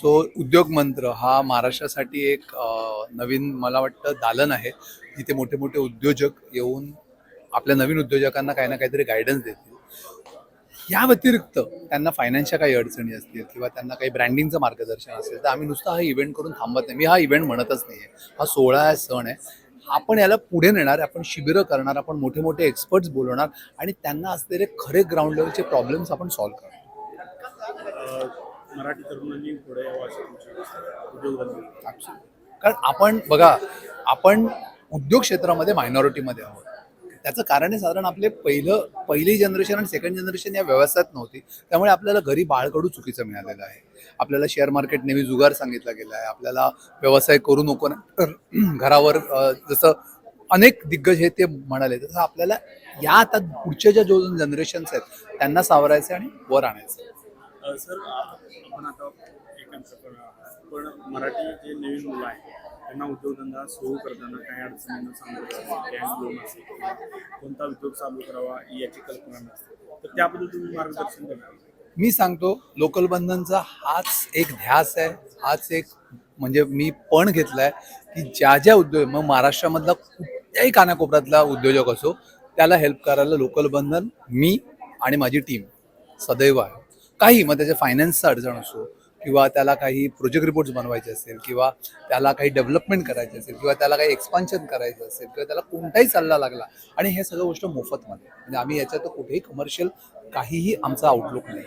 So उद्योग मंत्र हा महाराष्ट्रासाठी एक नवीन मला वाटतं दालन आहे, जिथे मोठे मोठे उद्योजक येऊन आपल्या नवीन उद्योजकांना काही ना काहीतरी गायडन्स देतील. या व्यतिरिक्त त्यांना फायनान्सच्या काही अडचणी असतील किंवा त्यांना काही ब्रँडिंगचं मार्गदर्शन असेल, तर आम्ही नुसता हा इव्हेंट करून थांबत नाही. मी हा इव्हेंट म्हणतच नाही आहे, हा सोहळा आहे, सण आहे. आपण याला पुढे नेणार, आपण शिबिरं करणार, आपण मोठे मोठे एक्सपर्ट्स बोलवणार आणि त्यांना असलेले खरे ग्राउंड लेवलचे प्रॉब्लेम्स आपण सॉल्व्ह करणार. मराठी तरुणांनी पुढे यावं असं तुमच्या उद्योगधंदे. कारण आपण बघा, आपण उद्योग क्षेत्रामध्ये मायनॉरिटीमध्ये आहोत. त्याचं कारण आहे साधारण आपले पहिली जनरेशन आणि सेकंड जनरेशन या व्यवसायात नव्हती, त्यामुळे आपल्याला घरी बाळकडू चुकीचं मिळालेलं आहे. आपल्याला शेअर मार्केट नेहमी जुगार सांगितला गेला आहे. आपल्याला व्यवसाय करू नको ना तर घरावर जसं अनेक दिग्गज हे ते म्हणाले, तसं आपल्याला या आता पुढच्या ज्या दोन जनरेशन्स आहेत त्यांना सावरायचं आणि वर आणायचं. सर आपण आता एकांचं पण मराठी जे नवीन मुलं आहेत त्यांना उद्योगधंदा सुरू करताना काही अडचणींना सामोरं जायचं, बँक लोन असेल किंवा कोणता उद्योग चालू करावा याची कल्पना नसते, तर त्याबद्दल तुम्ही मार्गदर्शन देणार. मी सांगतो, लोकल बंधनचा हाच एक ध्यास आहे, हाच एक म्हणजे मी पण घेतलाय की ज्या ज्या उद्योग मग महाराष्ट्रामधला कुठल्याही कानाकोपऱ्यातला उद्योजक असो त्याला हेल्प करायला लोकल बंधन मी आणि माझी टीम सदैव आहे. काही मग त्याच्या फायनान्सचा अडचण असो किंवा त्याला काही प्रोजेक्ट रिपोर्ट्स बनवायचे असेल किंवा त्याला काही डेव्हलपमेंट करायचे असेल किंवा त्याला काही एक्सपान्शन करायचं असेल किंवा त्याला कोणताही सल्ला लागला आणि हे सगळं गोष्ट मोफतमध्ये, म्हणजे आम्ही याच्यात कुठेही कमर्शियल काहीही आमचा आउटलुक नाही.